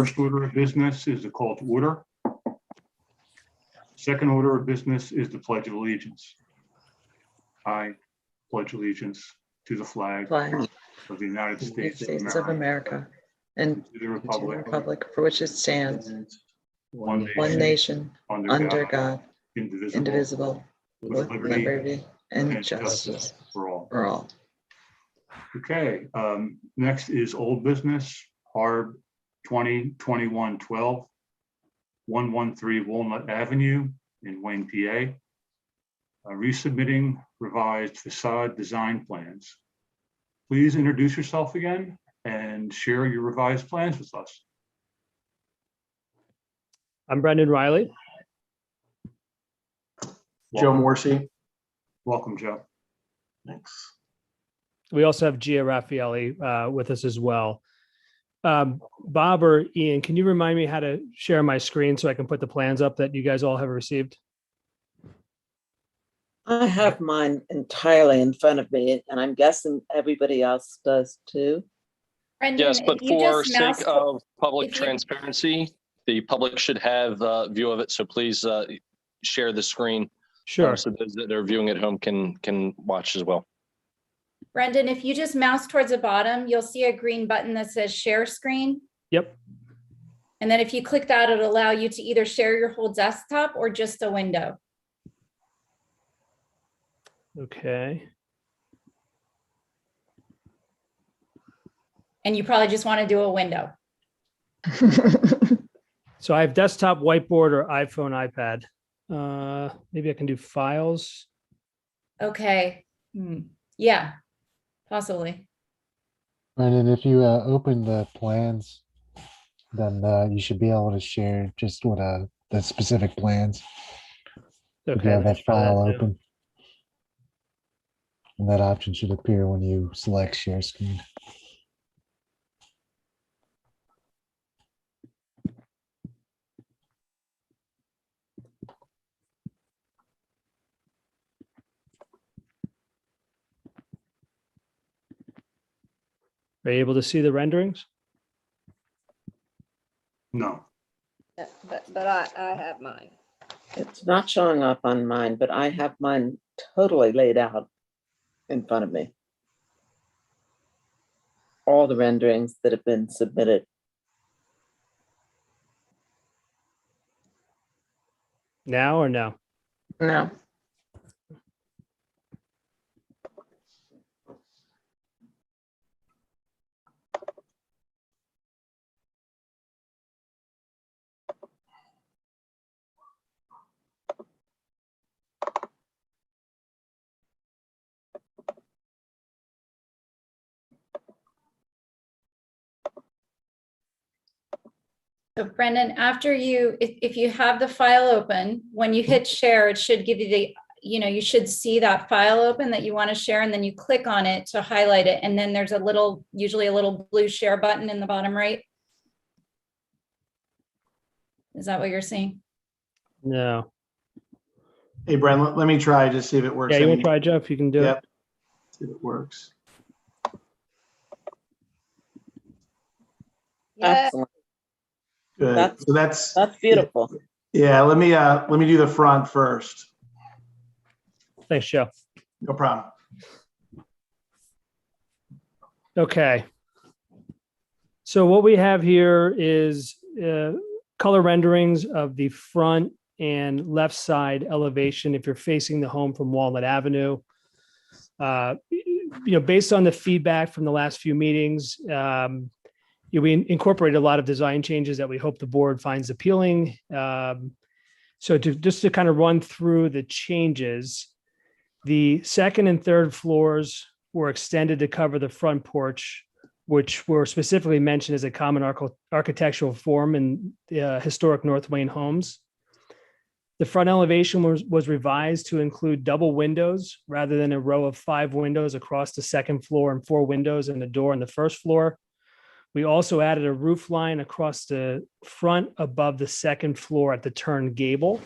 first order of business is the call to order. Second order of business is the Pledge of Allegiance. I pledge allegiance to the flag of the United States of America and to the to the republic for which it stands, one one nation, under God, indivisible, with with liberty liberty and and justice for all. for all. Okay, next is old business, HARB 2021-12, 113 Walnut Avenue in Wayne, PA. Resubmitting revised facade design plans. Please introduce yourself again and share your revised plans with us. I'm Brendan Riley. Joe Morsi. Welcome, Joe. Thanks. We also have Gia Raffaelli with us as well. Bob or Ian, can you remind me how to share my screen so I can put the plans up that you guys all have received? I have mine entirely in front of me, and I'm guessing everybody else does too. Brendan, Yes, but for sake of public if you- transparency, the public should have a view of it. So please share the screen. Sure. So those that are viewing at home can watch as well. Brendan, if you just mouse towards the bottom, you'll see a green button that says share screen. Yep. And then if you click that, it'll allow you to either share your whole desktop or just a window. Okay. And you probably just want to do a window. So I have desktop, whiteboard, or iPhone, iPad. Maybe I can do files. Okay. Yeah, possibly. And if you open the plans, then you should be able to share just what the specific plans. If you Okay. have let's that try file too. open. And that option should appear when you select share screen. Are you able to see the renderings? No. But I have mine. It's not showing up on mine, but I have mine totally laid out in front of me. All the renderings that have been submitted. Now or no? No. So Brendan, after if you have the file open, when you hit share, it should give you you should see that file open that you want to share, and then you click on it to highlight it. And then there's usually a little blue share button in the bottom right. Is that what you're seeing? No. Hey, Bren, let me try to see if it works. Yeah, you want to try, Jeff? You can do Yep. it. See if it works. Yeah, Excellent. Good. So that's beautiful. yeah. Let me do the front first. Thanks, Joe. No problem. Okay. So what we have here is color renderings of the front and left side elevation if you're facing the home from Walnut Avenue. Based on the feedback from the last few meetings, we incorporated a lot of design changes that we hope the board finds appealing. So just to kind of run through the changes, the second and third floors were extended to cover the front porch, which were specifically mentioned as a common architectural form in historic North Wayne homes. The front elevation was revised to include double windows rather than a row of 5 windows across the second floor and 4 windows and a door on the first floor. We also added a roof line across the front above the second floor at the turn gable,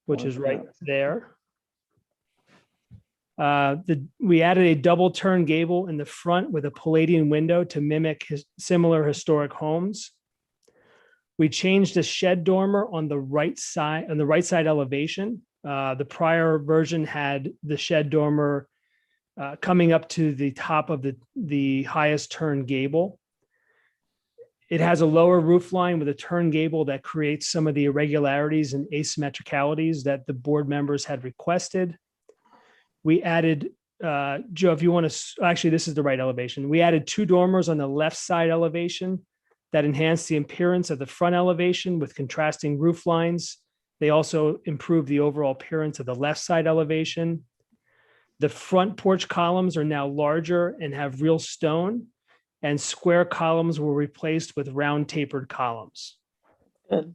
which is right there. We added a double turn gable in the front with a Palladian window to mimic similar historic homes. We changed the shed dormer on the right side elevation. The prior version had the shed dormer coming up to the top of the highest turn gable. It has a lower roof line with a turn gable that creates some of the irregularities and asymmetricalities that the board members had requested. We added, Joe, if you want to, actually, this is the right elevation. We added 2 dormers on the left side elevation that enhanced the appearance of the front elevation with contrasting roof lines. They also improved the overall appearance of the left side elevation. The front porch columns are now larger and have real stone, and square columns were replaced with round tapered columns. Good.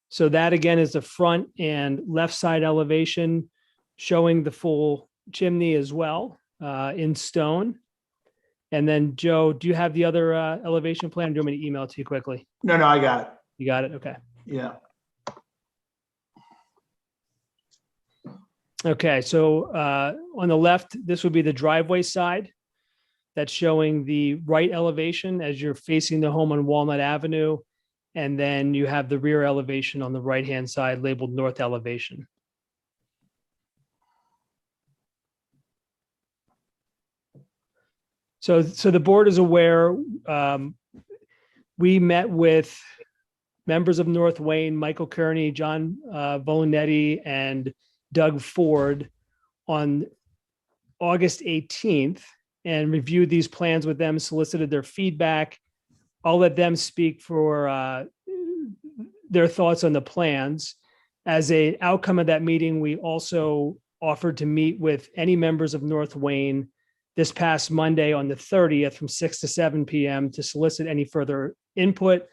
So that again is the front and left side elevation, showing the full chimney as well in stone. And then Joe, do you have the other elevation plan? Do you want me to email it to you quickly? No, I got it. You got it? Okay. Yeah. Okay, so on the left, this would be the driveway side. That's showing the right elevation as you're facing the home on Walnut Avenue. And then you have the rear elevation on the right-hand side labeled north elevation. So the board is aware. We met with members of North Wayne, Michael Kearney, John Volonetti, and Doug Ford on August 18th and reviewed these plans with them, solicited their feedback. I'll let them speak for their thoughts on the plans. As an outcome of that meeting, we also offered to meet with any members of North Wayne this past Monday on the 30th from 6 to 7 p.m. to solicit any further input,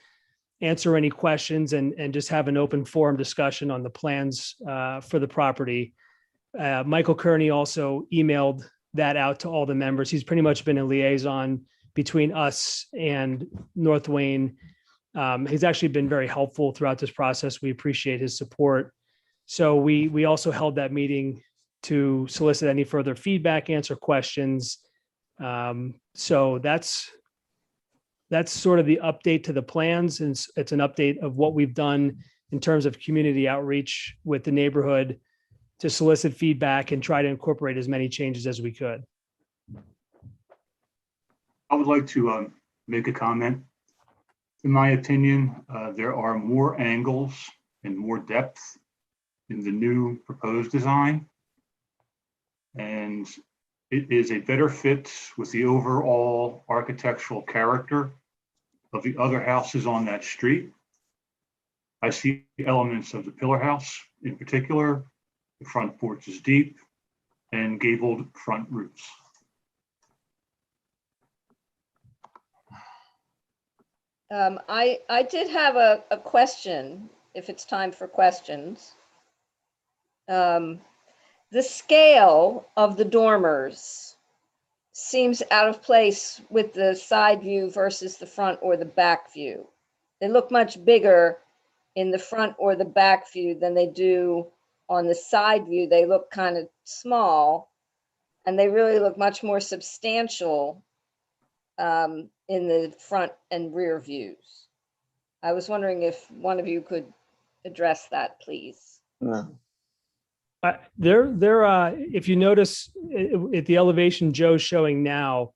answer any questions, and just have an open forum discussion on the plans for the property. Michael Kearney also emailed that out to all the members. He's pretty much been a liaison between us and North Wayne. He's actually been very helpful throughout this process. We appreciate his support. So we also held that meeting to solicit any further feedback, answer questions. So that's sort of the update to the plans. And it's an update of what we've done in terms of community outreach with the neighborhood to solicit feedback and try to incorporate as many changes as we could. I would like to make a comment. In my opinion, there are more angles and more depth in the new proposed design. And it is a better fit with the overall architectural character of the other houses on that street. I see elements of the pillar house in particular. The front porch is deep and gabled front roofs. I did have a question, if it's time for questions. The scale of the dormers seems out of place with the side view versus the front or the back view. They look much bigger in the front or the back view than they do on the side view. They look kind of small, and they really look much more substantial in the front and rear views. I was wondering if one of you could address that, please. No. If you notice at the elevation Joe's showing now,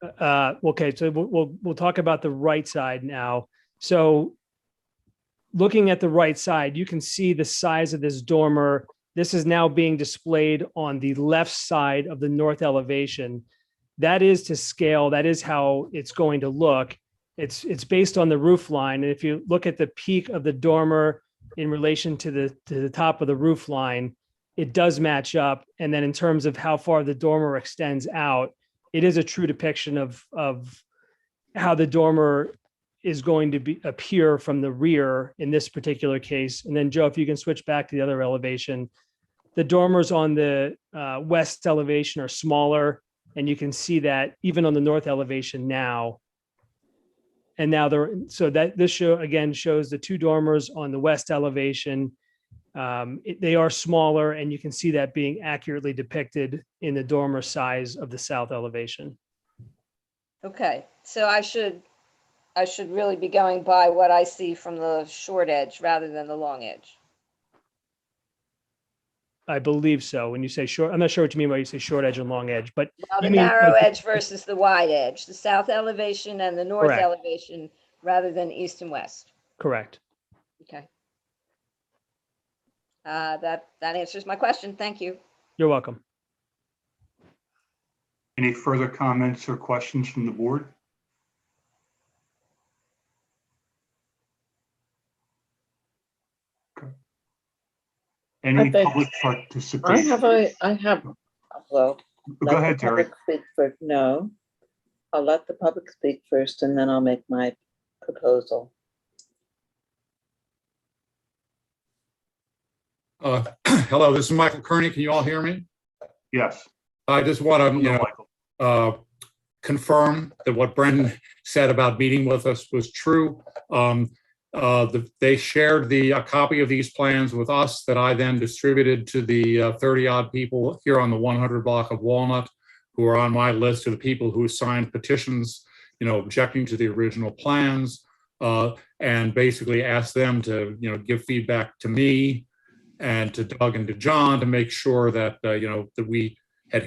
okay, so we'll talk about the right side now. So looking at the right side, you can see the size of this dormer. This is now being displayed on the left side of the north elevation. That is to scale. That is how it's going to look. It's based on the roof line. And if you look at the peak of the dormer in relation to the top of the roof line, it does match up. And then in terms of how far the dormer extends out, it is a true depiction of how the dormer is going to appear from the rear in this particular case. And then Joe, if you can switch back to the other elevation, the dormers on the west elevation are smaller, and you can see that even on the north elevation now. And now this show again shows the 2 dormers on the west elevation. They are smaller, and you can see that being accurately depicted in the dormer size of the south elevation. Okay, so I should I should really be going by what I see from the short edge rather than the long edge. I believe so. When you say short, I'm not sure what you mean when you say short edge and long edge, but Well, you the mean narrow like- edge versus the wide edge, the south elevation and the north Correct. elevation rather than east and west. correct. Okay. That answers my question. Thank you. You're welcome. Any further comments or questions from the board? Okay. Any I think- public I participation? have, well. Go ahead, Terry. No, I'll let the public speak first and then I'll make my proposal. Hello, this is Michael Kearney. Can you all hear me? Yes. I just want to, Hello, Michael. confirm that what Brendan said about meeting with us was true. They shared a copy of these plans with us that I then distributed to the 30 odd people here on the 100 block of Walnut who are on my list of the people who signed petitions, objecting to the original plans, and basically asked them to, give feedback to me and to Doug and to John to make sure that, that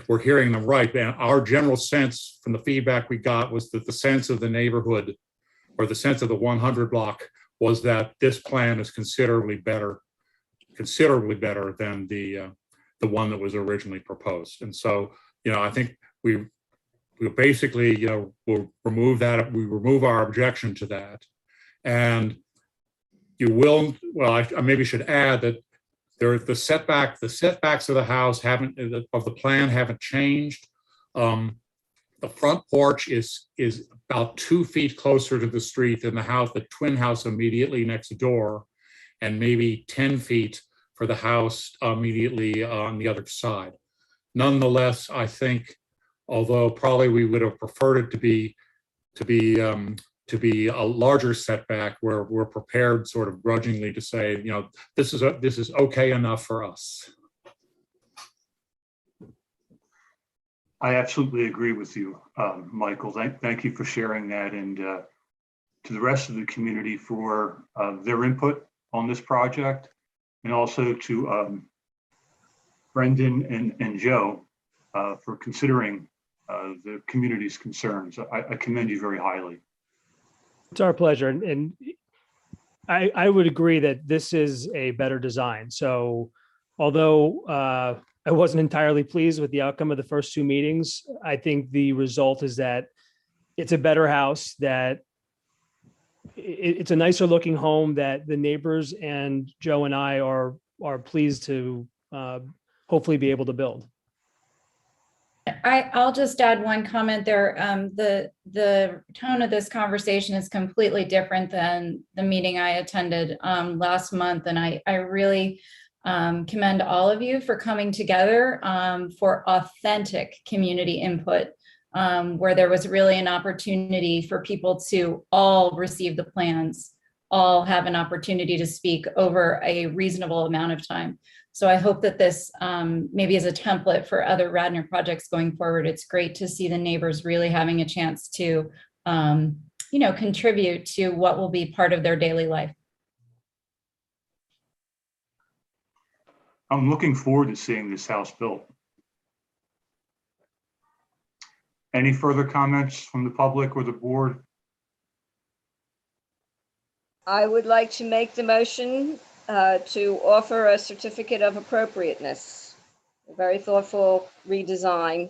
we're hearing them right. And our general sense from the feedback we got was that the sense of the neighborhood or the sense of the 100 block was that this plan is considerably better than the one that was originally proposed. And so, I think we basically, we'll remove that. We remove our objection to that. And you will, well, I maybe should add that the setbacks of the house of the plan haven't changed. The front porch is about 2 feet closer to the street than the twin house immediately next door, and maybe 10 feet for the house immediately on the other side. Nonetheless, I think, although probably we would have preferred it to be a larger setback, where we're prepared sort of grudgingly to say, this is okay enough for us. I absolutely agree with you, Michael. Thank you for sharing that, and to the rest of the community for their input on this project, and also to Brendan and Joe for considering the community's concerns. I commend you very highly. It's our pleasure. And I would agree that this is a better design. So although I wasn't entirely pleased with the outcome of the first 2 meetings, I think the result is that it's a better house, that it's a nicer looking home, that the neighbors and Joe and I are pleased to hopefully be able to build. I'll just add one comment there. The tone of this conversation is completely different than the meeting I attended last month. And I really commend all of you for coming together for authentic community input, where there was really an opportunity for people to all receive the plans, all have an opportunity to speak over a reasonable amount of time. So I hope that this maybe is a template for other Radnor projects going forward. It's great to see the neighbors really having a chance to, contribute to what will be part of their daily life. I'm looking forward to seeing this house built. Any further comments from the public or the board? I would like to make the motion to offer a certificate of appropriateness, a very thoughtful redesign.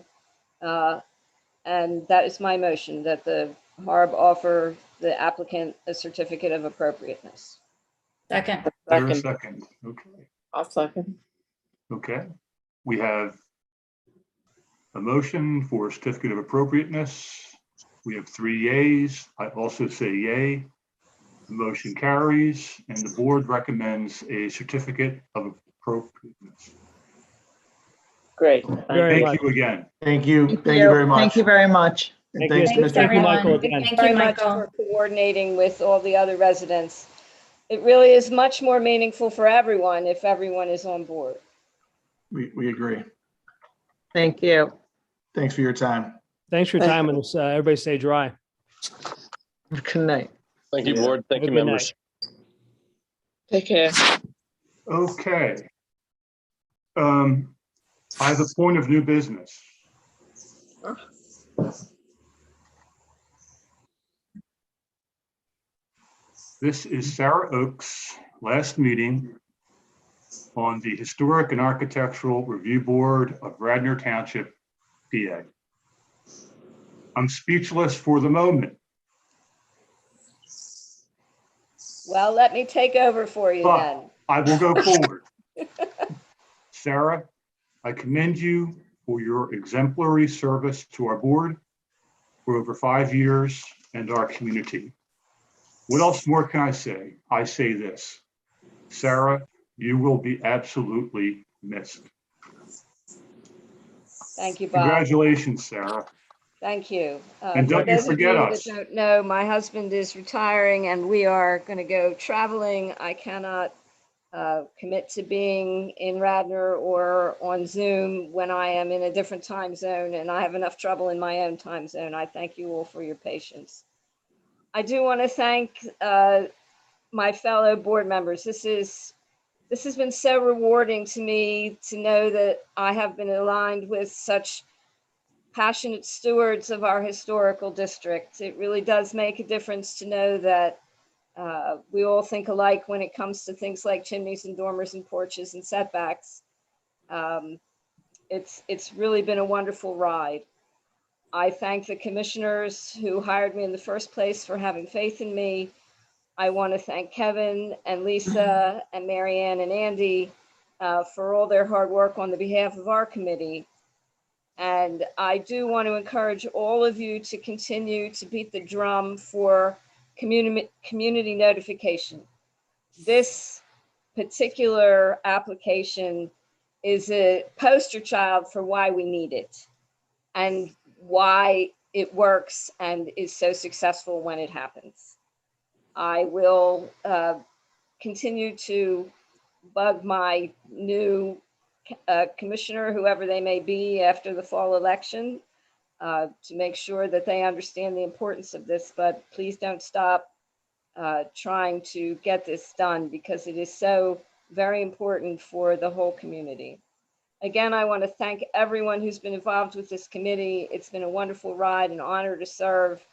And that is my motion, that the HARB offer the applicant a certificate of appropriateness. Second. There a second? Okay. I'll second. Okay. We have a motion for a certificate of appropriateness. We have 3 yays. I also say yay. The motion carries, and the board recommends a certificate of appropriateness. Great. Very Thank much. you again. Thank you. Thank you very much. Thank you very much. And Thank thanks, you. Thanks, Mr. Thank you, everyone. Michael, again. Thank Very you, much Michael. for coordinating with all the other residents. It really is much more meaningful for everyone if everyone is on board. We agree. Thank you. Thanks for your time. Thanks for your time, and everybody stay dry. Good night. Thank you, Yeah. board. Thank Have a you, good members. Take care. Okay. I have a point of new business. This is Sarah Oak's last meeting on the Historic and Architectural Review Board of Radnor Township, PA. I'm speechless for the moment, Well, let me take over for you but then. I will go forward. Sarah, I commend you for your exemplary service to our board for over 5 years and our community. What else more can I say? I say this, Sarah, you will be absolutely missed. Thank you, Bob. Congratulations, Sarah. Thank you. And don't For you those of forget you us. that don't know, my husband is retiring and we are going to go traveling. I cannot commit to being in Radnor or on Zoom when I am in a different time zone, and I have enough trouble in my own time zone. I thank you all for your patience. I do want to thank my fellow board members. This has been so rewarding to me to know that I have been aligned with such passionate stewards of our historical district. It really does make a difference to know that we all think alike when it comes to things like chimneys and dormers and porches and setbacks. It's really been a wonderful ride. I thank the commissioners who hired me in the first place for having faith in me. I want to thank Kevin and Lisa and Marianne and Andy for all their hard work on the behalf of our committee. And I do want to encourage all of you to continue to beat the drum for community notification. This particular application is a poster child for why we need it and why it works and is so successful when it happens. I will continue to bug my new commissioner, whoever they may be after the fall election, to make sure that they understand the importance of this, but please don't stop trying to get this done because it is so very important for the whole community. Again, I want to thank everyone who's been involved with this committee. It's been a wonderful ride, an honor to serve.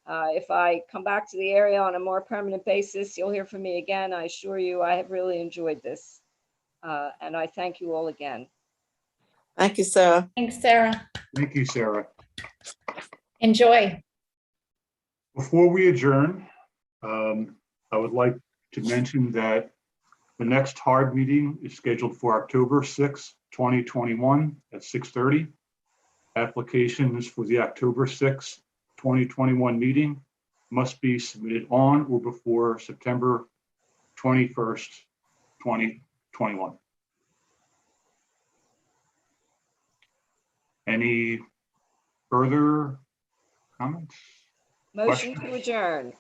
If I come back to the area on a more permanent basis, you'll hear from me again. I assure you, I have really enjoyed this. And I thank you all again. Thank you, Sarah. Thanks, Sarah. Thank you, Sarah. Enjoy. Before we adjourn, I would like to mention that the next hard meeting is scheduled for October 6th, 2021 at 6:30. Applications for the October 6th, 2021 meeting must be submitted on or before September 21st, 2021. Any further comments? Motion to Questions? adjourn.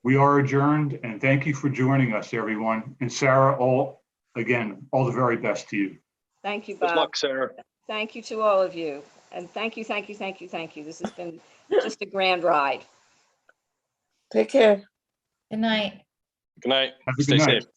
We are adjourned, and thank you for joining us, everyone. And Sarah, all the very best to you. Thank you, Good Bob. luck, Sarah. Thank you to all of you. And thank you. This has been just a grand ride. Take care. Good night. Good night. Have a Stay good night. safe.